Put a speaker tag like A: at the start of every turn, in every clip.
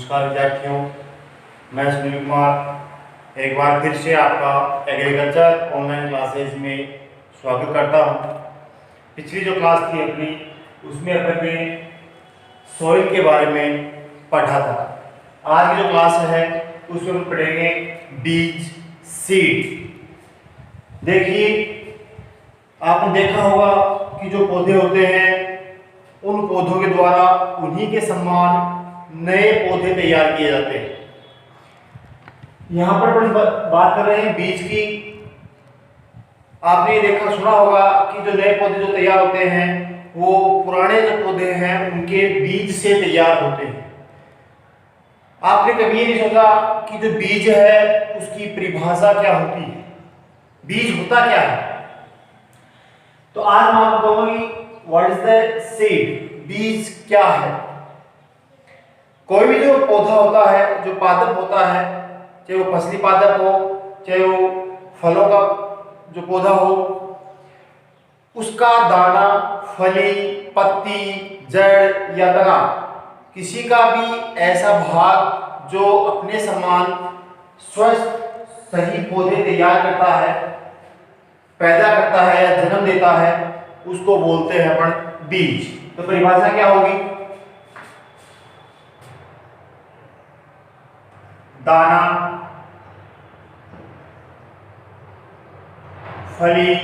A: नमस्कार विद्यार्थियों, मैं सुनील कुमार एक बार फिर से आपका एग्रीकल्चर ऑनलाइन क्लासेज में स्वागत करता हूं। पिछली जो क्लास थी अपनी, उसमें अपन ने सॉइल के बारे में पढ़ा था। आज की जो क्लास है उसमें हम पढ़ेंगे बीज, सीड। देखिए, आपने देखा होगा कि जो पौधे होते हैं उन पौधों के द्वारा उन्हीं के समान नए पौधे तैयार किए जाते हैं। यहां पर अपन बात कर रहे हैं बीज की। आपने देखा सुना होगा कि जो नए पौधे जो तैयार होते हैं वो पुराने जो पौधे हैं उनके बीज से तैयार होते हैं। आपने कभी ये नहीं सोचा कि जो बीज है उसकी परिभाषा क्या होती है, बीज होता क्या है। तो आज मैं आपको बताऊंगा व्हाट इज द सीड, बीज क्या है। कोई भी जो पौधा होता है, जो पादप होता है, चाहे वो फसली पादप हो, चाहे वो फलों का जो पौधा हो, उसका दाना, फली, पत्ती, जड़ या तना, किसी का भी ऐसा भाग जो अपने समान स्वस्थ सही पौधे तैयार करता है, पैदा करता है या जन्म देता है, उसको बोलते हैं अपन बीज। तो परिभाषा क्या होगी? दाना, फली,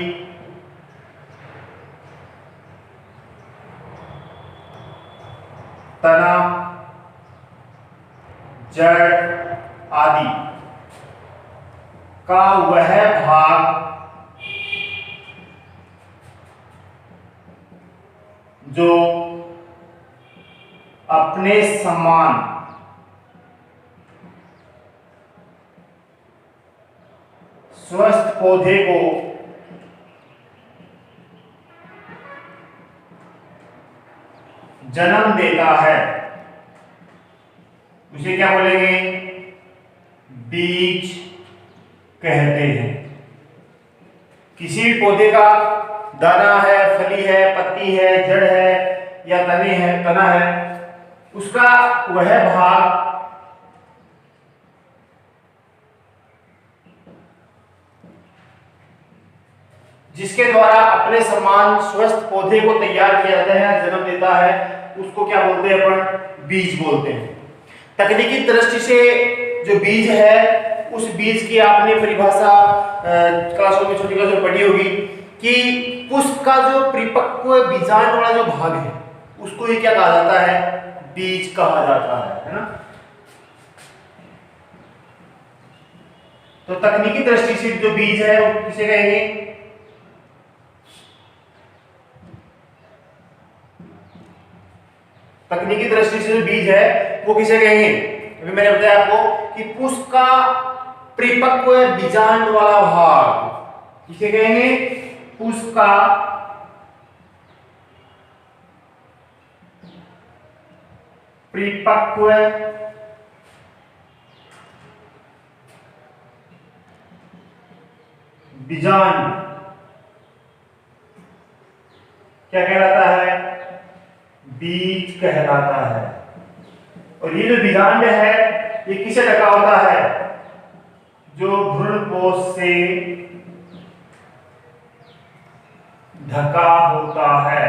A: तना, जड़ आदि का वह भाग जो अपने समान स्वस्थ पौधे को जन्म देता है, उसे क्या बोलेंगे? बीज कहते हैं। किसी भी पौधे का दाना है, फली है, पत्ती है, जड़ है या तना है, उसका वह भाग जिसके द्वारा अपने समान स्वस्थ पौधे को तैयार किया जाता है, जन्म देता है, उसको क्या बोलते हैं? अपन बीज बोलते हैं। तकनीकी दृष्टि से जो बीज है, उस बीज की आपने परिभाषा क्लासों में, छोटी क्लासों में पढ़ी होगी कि उसका जो परिपक्व बीजांड वाला जो भाग है उसको ही क्या कहा जाता है? बीज कहा जाता है ना। तो तकनीकी दृष्टि से जो बीज है वो किसे कहेंगे? तकनीकी दृष्टि से जो बीज है वो किसे कहेंगे? अभी मैंने बताया आपको कि पुष्प का परिपक्व बीजांड वाला भाग किसे कहेंगे? पुष्प का परिपक्व बीजांड क्या कहलाता है? बीज कहलाता है। और ये जो बीजांड है ये किसे ढका होता है? जो भ्रूणपोष से ढका होता है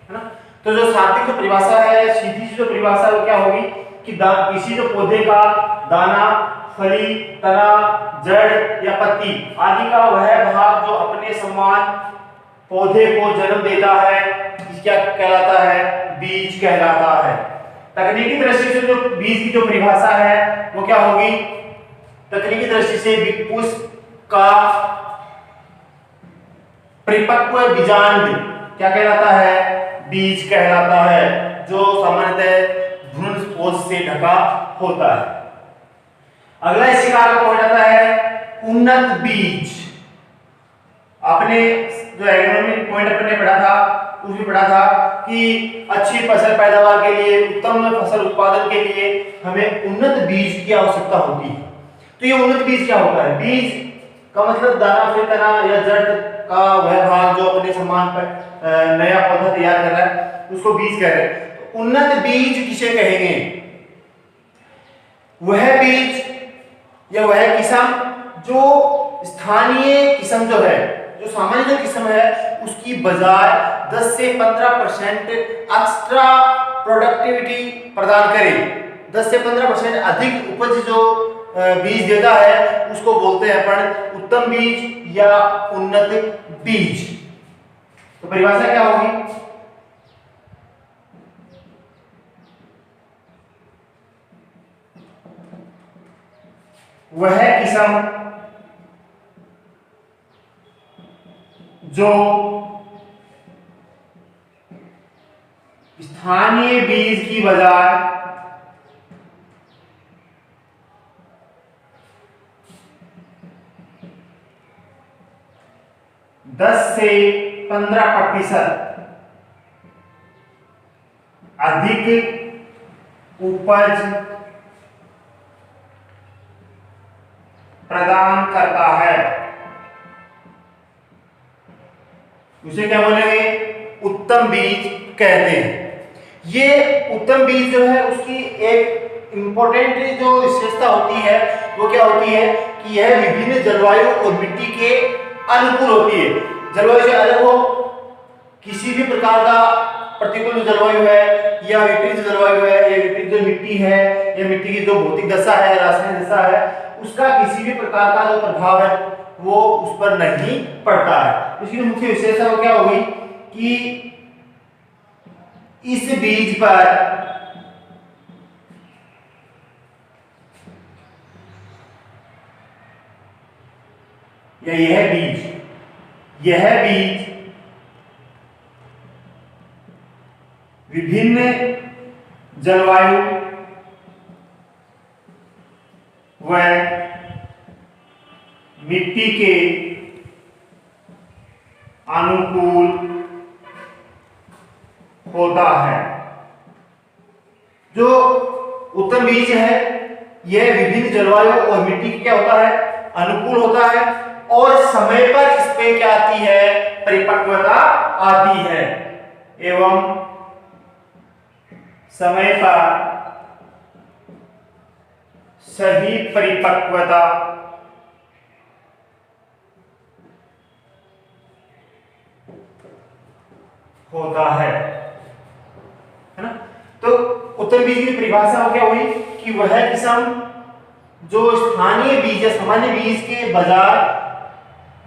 A: ना। तो जो शाब्दिक जो परिभाषा है, सीधी जो परिभाषा वो क्या होगी कि किसी जो पौधे का दाना, फली, तना, जड़ या पत्ती आदि का वह भाग जो अपने समान पौधे को जन्म देता है, क्या कहलाता है? बीज कहलाता है। तकनीकी दृष्टि से जो बीज की जो परिभाषा है वो क्या होगी? तकनीकी दृष्टि से पुष्प का परिपक्व बीजांड क्या कहलाता है? बीज कहलाता है, जो सामान्यतः भ्रूणपोष से ढका होता है। अगला इसी का पॉइंट आता है उन्नत बीज। आपने जो एग्रोनॉमी पॉइंट अपने पढ़ा था उसमें पढ़ा था कि अच्छी फसल पैदावार के लिए, उत्तम फसल उत्पादन के लिए हमें उन्नत बीज की आवश्यकता होती है। तो ये उन्नत बीज क्या होता है? बीज का मतलब दाना, फिर तना या जड़ का वह भाग जो अपने समान पर नया पौधा तैयार कर रहा है उसको बीज कह रहे हैं। उन्नत बीज किसे कहेंगे? वह बीज या वह किस्म जो स्थानीय किस्म जो है, जो सामान्य जो किस्म है उसकी बजाय 10 से 15% एक्स्ट्रा प्रोडक्टिविटी प्रदान करे, 10 से 15% अधिक उपज जो बीज देता है उसको बोलते हैं अपन उत्तम बीज या उन्नत बीज। तो परिभाषा क्या होगी? वह किस्म जो स्थानीय बीज की बजाय 10 से 15% अधिक उपज प्रदान करता है, उसे क्या बोलेंगे? उत्तम बीज कहते हैं। ये उत्तम बीज जो है उसकी एक इंपॉर्टेंट जो विशेषता होती है वो क्या होती है कि यह विभिन्न जलवायु और मिट्टी के अनुकूल होती है। जलवायु से अलग हो, किसी भी प्रकार का प्रतिकूल जलवायु है या विपरीत जलवायु है या विपरीत जो मिट्टी है या मिट्टी की जो भौतिक दशा है, रासायनिक दशा है, उसका किसी भी प्रकार का जो प्रभाव है वो उस पर नहीं पड़ता है। इसकी मुख्य विशेषता क्या होगी कि इस बीज पर या यह बीज विभिन्न जलवायु व मिट्टी के अनुकूल होता है। जो उत्तम बीज है यह विभिन्न जलवायु और मिट्टी की क्या होता है? अनुकूल होता है और समय पर इसमें क्या आती है? परिपक्वता आती है एवं समय पर सही परिपक्वता होता है ना। तो उत्तम बीज की परिभाषा क्या हुई कि वह किस्म जो स्थानीय बीज या सामान्य बीज के बजाय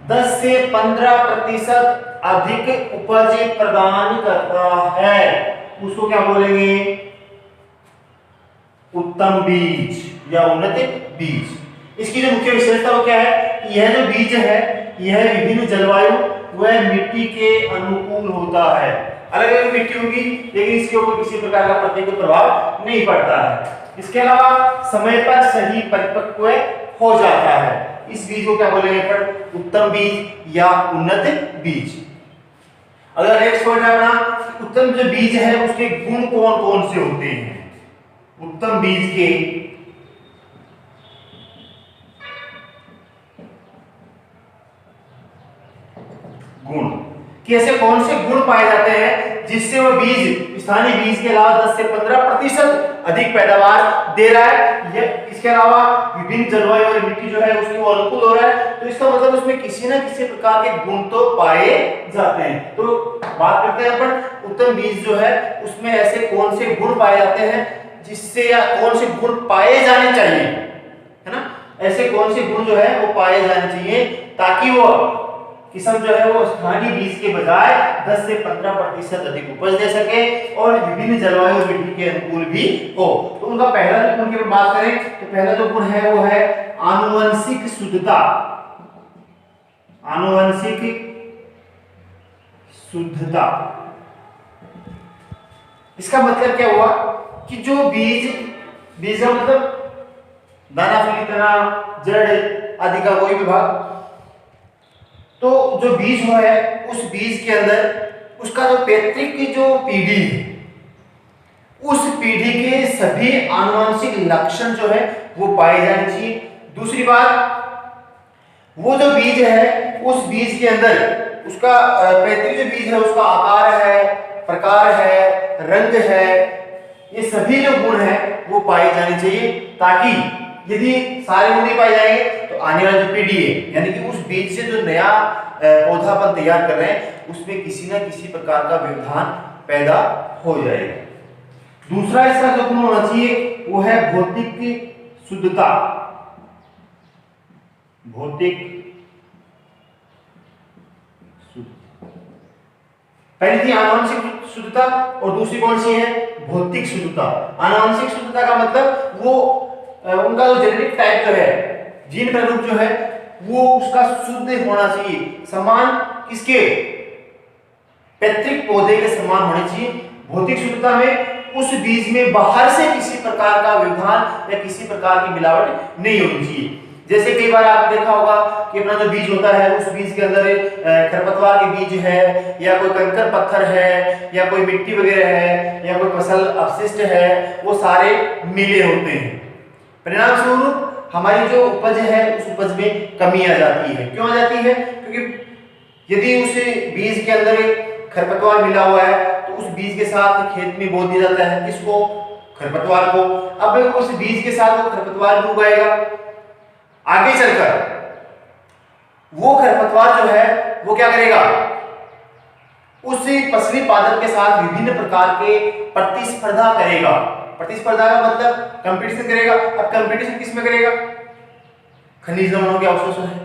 A: 10 से 15% अधिक उपज प्रदान करता है, उसको क्या बोलेंगे? उत्तम बीज या उन्नत बीज। इसकी जो मुख्य विशेषता वो क्या है कि यह जो बीज है यह विभिन्न जलवायु व मिट्टी के अनुकूल होता है। अलग अलग मिट्टी होगी लेकिन इसके ऊपर किसी प्रकार का प्रतिकूल प्रभाव नहीं पड़ता है। इसके अलावा समय पर सही परिपक्व हो जाता है। इस बीज को क्या बोलेंगे पर? उत्तम बीज या उन्नत बीज। अगर नेक्स्ट पॉइंट है अपना उत्तम जो बीज है उसके गुण कौन कौन से होते हैं? उत्तम बीज के गुण कि ऐसे कौन से गुण पाए जाते हैं जिससे वो बीज स्थानीय बीज के अलावा 10 से 15% अधिक पैदावार दे रहा है। इसके अलावा विभिन्न जलवायु और मिट्टी जो है उसकी अनुकूल हो रहा है, तो इसका मतलब उसमें किसी न किसी प्रकार के गुण तो पाए जाते हैं। तो बात करते हैं अपन उत्तम बीज जो है उसमें ऐसे कौन से गुण पाए जाते हैं जिससे या कौन से गुण पाए जाने चाहिए, है ना। ऐसे कौन से गुण जो है वो पाए जाने चाहिए ताकि वो किस्म जो है वो स्थानीय बीज के बजाय 10 से 15% अधिक उपज दे सके और विभिन्न जलवायु और मिट्टी के अनुकूल भी हो। तो उनका पहला जो गुण की बात करें तो पहला जो गुण है वो है आनुवंशिक शुद्धता। आनुवंशिक शुद्धता इसका मतलब क्या हुआ कि जो बीज का मतलब दाना, फली, तना, जड़ आदि का कोई भी भाग, तो जो बीज हुआ है उस बीज के अंदर उसका जो पैतृक जो पीढ़ी है उस पीढ़ी के सभी आनुवंशिक लक्षण जो है वो पाए जाने चाहिए। दूसरी बात, वो जो बीज है उस बीज के अंदर उसका पैतृक जो बीज है उसका आकार है, प्रकार है, रंग है, ये सभी जो गुण है वो पाए जाने चाहिए, ताकि यदि सारे गुण नहीं पाए जाएंगे तो आने वाली जो पीढ़ी है, यानी कि उस बीज से जो नया पौधा अपन तैयार कर रहे हैं उसमें किसी न किसी प्रकार का व्यवधान पैदा हो जाएगा। दूसरा इसका जो गुण होना चाहिए वो है भौतिक शुद्धता। भौतिक पहली थी आनुवंशिक शुद्धता और दूसरी कौन सी है, भौतिक शुद्धता। आनुवंशिक शुद्धता का मतलब वो उनका जो जेनेटिक टाइप जो है, जीन का रूप जो है वो उसका शुद्ध होना चाहिए, समान किसके, पैतृक पौधे के समान होने चाहिए। भौतिक शुद्धता में उस बीज में बाहर से किसी प्रकार का व्यवधान या किसी प्रकार की मिलावट नहीं होनी चाहिए। जैसे कई बार आपने देखा होगा कि अपना जो बीज होता है उस बीज के अंदर खरपतवार के बीज है, या कोई कंकर पत्थर है, या कोई मिट्टी वगैरह है, या कोई फसल अपशिष्ट है, वो सारे मिले होते हैं। परिणाम स्वरूप हमारी जो उपज है उस उपज में कमी आ जाती है। क्यों आ जाती है, क्योंकि यदि उस बीज के अंदर खरपतवार मिला हुआ है तो उस बीज के साथ खेत में बो दिया जाता है, किसको, खरपतवार को। अब उस बीज के साथ वो खरपतवार भी उगाएगा, आगे चलकर वो खरपतवार जो है वो क्या करेगा, उस फसली पादप के साथ विभिन्न प्रकार के प्रतिस्पर्धा करेगा। प्रतिस्पर्धा का मतलब कंपटीशन करेगा। अब कंपटीशन किस में करेगा, खनिज लवणों के अवशोषण है,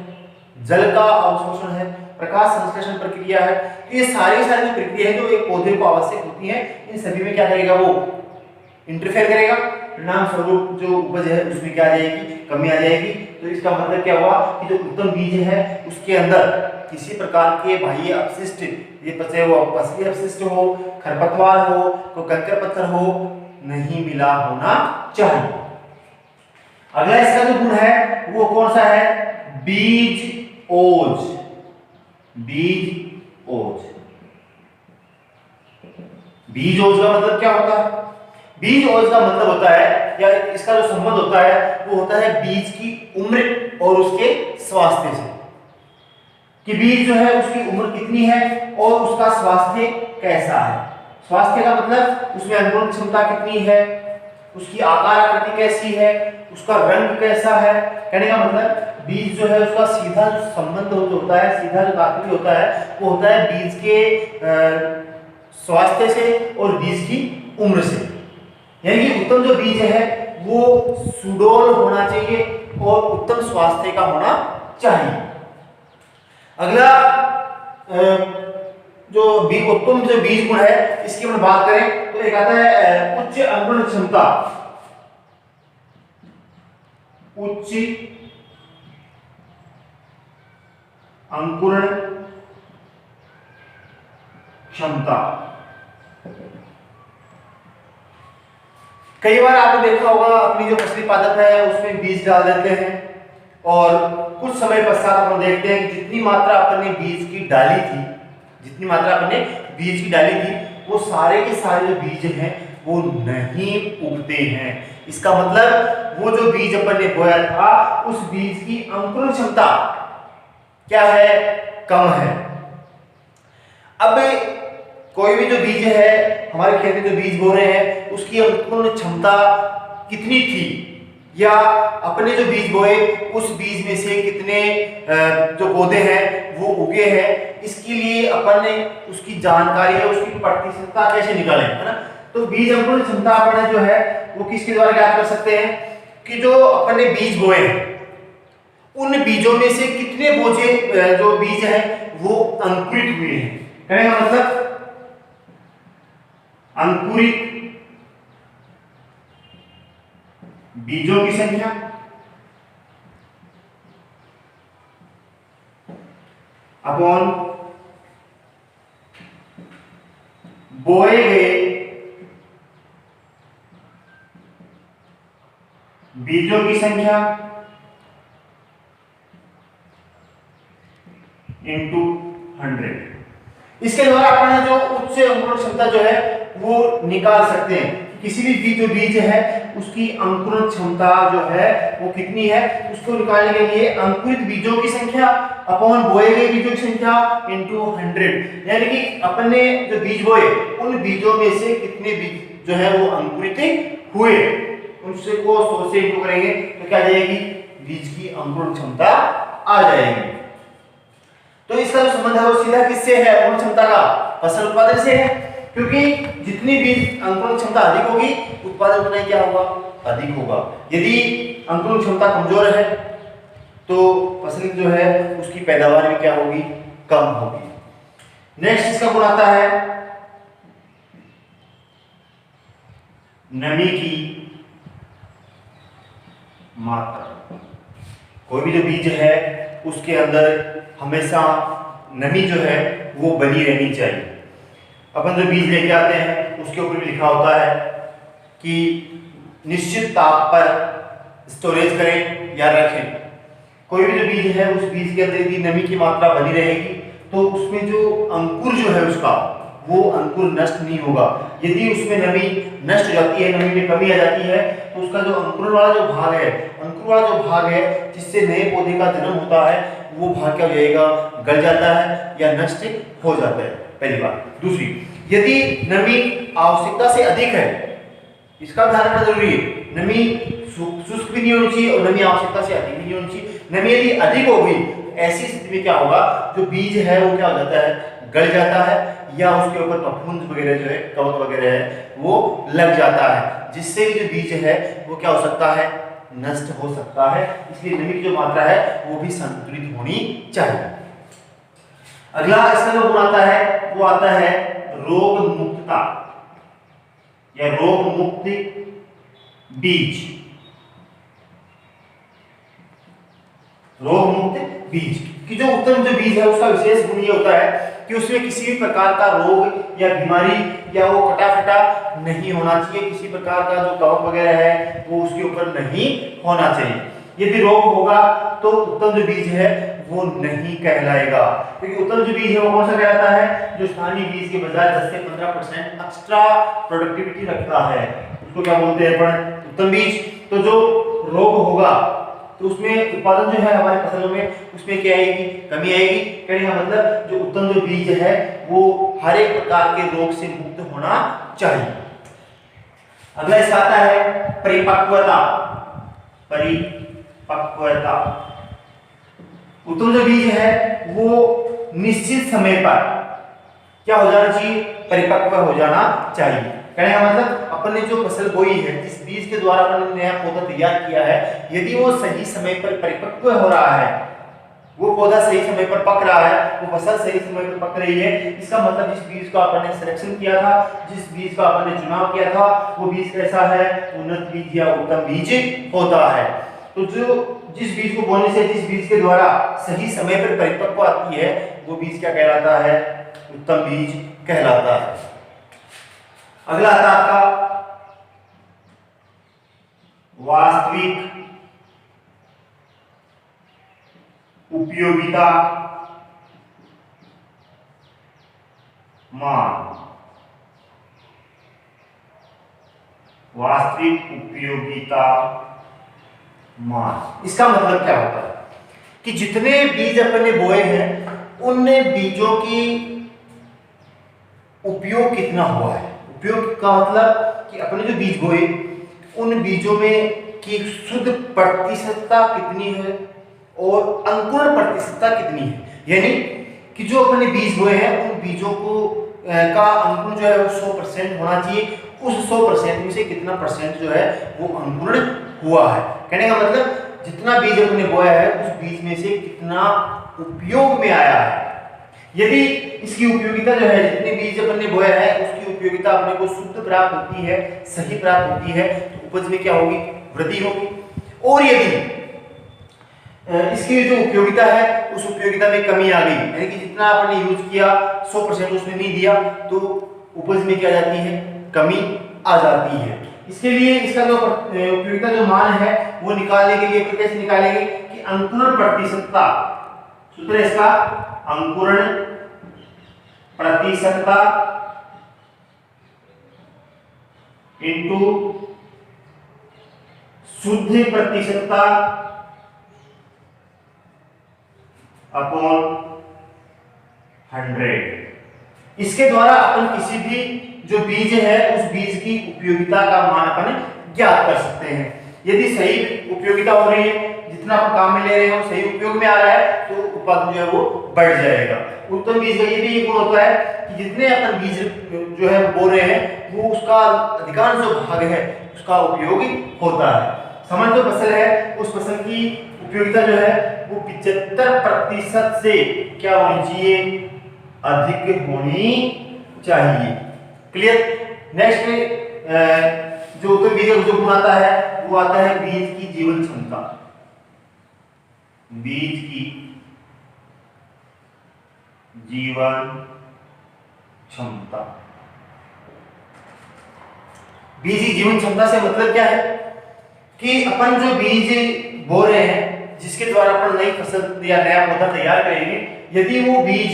A: जल का अवशोषण है, प्रकाश संश्लेषण प्रक्रिया है। तो ये सारी जो प्रक्रिया है जो एक पौधे को आवश्यक होती है, इन सभी में क्या करेगा, वो इंटरफेयर करेगा। परिणाम स्वरूप जो उपज है उसमें क्या आ जाएगी, कमी आ जाएगी। तो इसका मतलब क्या हुआ कि जो उत्तम बीज है उसके अंदर किसी प्रकार के बाह्य अपशिष्ट, ये बचे हुआ फसली अपशिष्ट हो, खरपतवार हो, कोई कंकर पत्थर हो, नहीं मिला होना चाहिए। अगला इसका जो गुण है वो कौन सा है, बीज ओज। बीज ओज, बीज ओज का मतलब क्या होता है, बीज ओज का मतलब होता है, या इसका जो संबंध होता है वो होता है बीज की उम्र और उसके स्वास्थ्य से, कि बीज जो है उसकी उम्र कितनी है और उसका स्वास्थ्य कैसा है। स्वास्थ्य का मतलब उसमें अंकुरण क्षमता कितनी है, उसकी आकार आकृति कैसी है, उसका रंग कैसा है। कहने का मतलब बीज जो है उसका सीधा जो संबंध होता है, सीधा जो तात्पर्य होता है वो होता है बीज के स्वास्थ्य से और बीज की उम्र से। यानी कि उत्तम जो बीज है वो सुडौल होना चाहिए और उत्तम स्वास्थ्य का होना चाहिए। अगला जो उत्तम जो बीज गुण है इसकी हम बात करें तो एक आता है उच्च अंकुरण क्षमता। उच्च अंकुरण क्षमता। कई बार आपने देखा होगा अपनी जो फसली पादप है उसमें बीज डाल देते हैं और कुछ समय पश्चात हम देखते हैं कि जितनी मात्रा अपने बीज की डाली थी, जितनी मात्रा अपने बीज की डाली थी वो सारे के सारे जो बीज हैं वो नहीं उगते हैं। इसका मतलब वो जो बीज अपन ने बोया था उस बीज की अंकुरण क्षमता क्या है, कम है। अब कोई भी जो बीज है हमारे खेत में जो बीज बो रहे हैं उसकी अंकुरण क्षमता कितनी थी, या अपने जो बीज बोए उस बीज में से कितने जो पौधे हैं वो उगे हैं, इसके लिए अपन ने उसकी जानकारी है, उसकी प्रतिशतता कैसे निकालें, है ना। तो बीज अंकुरण क्षमता अपने जो है वो किसके द्वारा ज्ञात कर सकते हैं कि जो अपन ने बीज बोए उन बीजों में से कितने बोझे जो बीज हैं वो अंकुरित हुए हैं। कहने का मतलब अंकुरित बीजों की संख्या अपॉन बोए गए बीजों की संख्या इंटू 100। इसके द्वारा अपना जो उच्च अंकुरण क्षमता जो है वो निकाल सकते हैं। किसी भी जो बीज है उसकी अंकुरण क्षमता जो है वो कितनी है, उसको निकालने के लिए अंकुरित बीजों की संख्या अपॉन बोए गए बीजों की संख्या इंटू 100। यानी कि अपन ने जो बीज बोए उन बीजों में से कितने बीज जो है वो अंकुरित हुए, उनसे को 100 से इंटू करेंगे तो क्या आ जाएगी, बीज की अंकुरण क्षमता आ जाएगी। तो इसका जो संबंध है वो सीधा किससे है, अंकुरण क्षमता का फसल उत्पादन से है, क्योंकि जितनी बीज अंकुरण क्षमता अधिक होगी उत्पादन उतना ही क्या होगा, अधिक होगा। यदि अंकुरण क्षमता कमजोर है तो फसल जो है उसकी पैदावार भी क्या होगी, कम होगी। नेक्स्ट इसका गुण आता है नमी की मात्रा। कोई भी जो बीज है उसके अंदर हमेशा नमी जो है वो बनी रहनी चाहिए। अपन जो बीज लेके आते हैं उसके ऊपर भी लिखा होता है कि निश्चित ताप पर स्टोरेज करें या रखें। कोई भी जो बीज है उस बीज के अंदर यदि नमी की मात्रा बनी रहेगी तो उसमें जो अंकुर जो है उसका वो अंकुर नष्ट नहीं होगा। यदि उसमें नमी नष्ट हो जाती है, नमी में कमी आ जाती है तो उसका जो अंकुर वाला जो भाग है, अंकुर वाला जो भाग है जिससे नए पौधे का जन्म होता है वो भाग क्या हो जाएगा, गल जाता है या नष्ट हो जाता है, पहली बात। दूसरी, यदि नमी आवश्यकता से अधिक है, इसका ध्यान रखना जरूरी है, नमी शुष्क भी नहीं होनी चाहिए और नमी आवश्यकता से अधिक भी नहीं होनी चाहिए। नमी यदि अधिक हो गई ऐसी स्थिति में क्या होगा, जो बीज है वो क्या हो जाता है, गल जाता है या उसके ऊपर फफूंद वगैरह जो है, कवक वगैरह है वो लग जाता है, जिससे जो बीज है वो क्या हो सकता है, नष्ट हो सकता है। इसलिए नमी की जो मात्रा है वो भी संतुलित होनी चाहिए। अगला इसका जो गुण आता है वो आता है रोग मुक्तता या रोग मुक्त बीज। रोग मुक्त बीज कि जो उत्तम जो बीज है उसका विशेष गुण ये होता है कि उसमें किसी भी प्रकार का रोग या बीमारी या वो कटा फटा नहीं होना चाहिए, किसी प्रकार का जो कवक वगैरह है वो उसके ऊपर नहीं होना चाहिए। यदि रोग होगा तो उत्तम जो बीज है वो नहीं कहलाएगा, क्योंकि उत्तम जो बीज है वो कौन सा कहलाता है, जो स्थानीय बीज के बजाय 10 से 15% एक्स्ट्रा प्रोडक्टिविटी रखता है, उसको क्या बोलते हैं अपन, उत्तम बीज। तो जो रोग होगा तो उसमें उत्पादन जो है हमारे फसलों में उसमें क्या आएगी, कमी आएगी। कहने का मतलब जो उत्तम जो बीज है वो हर एक प्रकार के रोग से मुक्त होना चाहिए। अगला इसका आता है परिपक्वता। परिपक्वता, उत्तम जो बीज है वो निश्चित समय पर क्या हो जाना चाहिए, परिपक्व हो जाना चाहिए। कहने का मतलब अपन ने जो फसल बोई है, जिस बीज के द्वारा अपन ने नया पौधा तैयार किया है, यदि वो सही समय पर परिपक्व हो रहा है, वो पौधा सही समय पर पक रहा है, वो फसल सही समय पर पक रही है, इसका मतलब जिस बीज का अपन ने सिलेक्शन किया था, जिस बीज का अपन ने चुनाव किया था वो बीज कैसा है, उन्नत बीज या उत्तम बीज होता है। तो जो जिस बीज को बोने से, जिस बीज के द्वारा सही समय पर परिपक्व आती है वो बीज क्या कहलाता है, उत्तम बीज कहलाता है। अगला आता है आपका वास्तविक उपयोगिता मान। वास्तविक उपयोगिता मान, इसका मतलब क्या होता है कि जितने बीज अपन ने बोए हैं उन बीजों की उपयोग कितना हुआ है। उपयोग का मतलब कि अपने जो बीज बोए उन बीजों में की शुद्ध प्रतिशतता कितनी है और अंकुरण प्रतिशतता कितनी है। यानी कि जो अपने बीज बोए हैं उन बीजों को का अंकुरण जो है वो 100% होना चाहिए, उस 100% में से कितना परसेंट जो है वो अंकुरण हुआ है। कहने का मतलब जितना बीज अपने बोया है उस बीज में से कितना उपयोग में आया है। यदि इसकी उपयोगिता जो है, जितने बीज अपन ने बोया है उसकी उपयोगिता अपने को शुद्ध प्राप्त होती है, सही प्राप्त होती है, तो उपज में क्या होगी, वृद्धि होगी। और यदि इसकी जो उपयोगिता है उस उपयोगिता में कमी आ गई, यानी कि जितना आपने यूज किया 100% उसने नहीं दिया, तो उपज में क्या जाती है, कमी आ जाती है। इसके लिए इसका जो उपयोगिता जो मान है वो निकालने के लिए कैसे निकालेंगे कि अंकुरण प्रतिशतता, सूत्र इसका अंकुरण प्रतिशतता इंटू शुद्ध प्रतिशतता अपॉन 100। इसके द्वारा अपन किसी भी जो बीज है उस बीज की उपयोगिता का मान अपन ज्ञात कर सकते हैं। यदि सही उपयोगिता हो रही है, जितना अपन काम में ले रहे हैं वो सही उपयोग में आ रहा है, तो उत्पादन जो है वो बढ़ जाएगा। उत्तम बीज का ये भी एक गुण होता है कि जितने अपन बीज जो है बो रहे हैं वो उसका अधिकांश जो भाग है उसका उपयोग होता है। समझ जो फसल है उस फसल की उपयोगिता जो है वो 75% से क्या होनी चाहिए, अधिक होनी चाहिए। क्लियर। नेक्स्ट जो उत्तम बीज का जो गुण आता है वो आता है बीज की जीवन क्षमता। बीज की जीवन क्षमता। बीज की जीवन क्षमता से मतलब क्या है कि अपन जो बीज बो रहे हैं, जिसके द्वारा अपन नई फसल या नया पौधा तैयार करेंगे, यदि वो बीज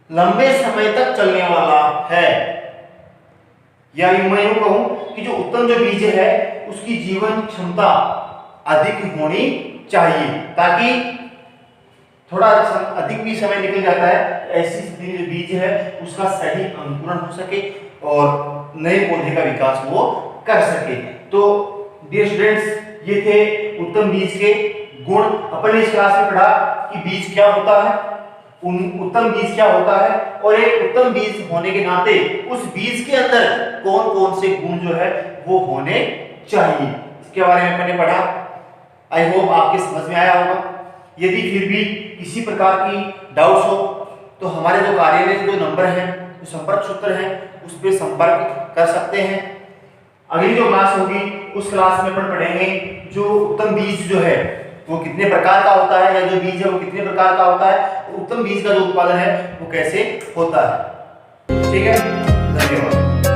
A: लंबे समय तक चलने वाला है, या मैं यूं कहूं कि जो उत्तम जो बीज है उसकी जीवन क्षमता अधिक होनी चाहिए, ताकि थोड़ा अधिक भी समय निकल जाता है, ऐसी स्थिति में जो बीज है उसका सही अंकुरण हो सके और नए पौधे का विकास वो कर सके। तो डियर स्टूडेंट्स, ये थे उत्तम बीज के गुण। अपन ने इस क्लास में पढ़ा कि बीज क्या होता है, उत्तम बीज क्या होता है, और एक उत्तम बीज होने के नाते उस बीज के अंदर कौन कौन से गुण जो है वो होने चाहिए, इसके बारे में अपन ने पढ़ा। आई होप आपके समझ में आया होगा। यदि फिर भी किसी प्रकार की डाउट्स हो तो हमारे जो कार्यालय के जो नंबर हैं, जो संपर्क सूत्र हैं, उस पर संपर्क कर सकते हैं। अगली जो क्लास होगी उस क्लास में अपन पढ़ेंगे जो उत्तम बीज जो है वो कितने प्रकार का होता है, या जो बीज है वो कितने प्रकार का होता है, उत्तम बीज का जो उत्पादन है वो कैसे होता है। ठीक है, धन्यवाद।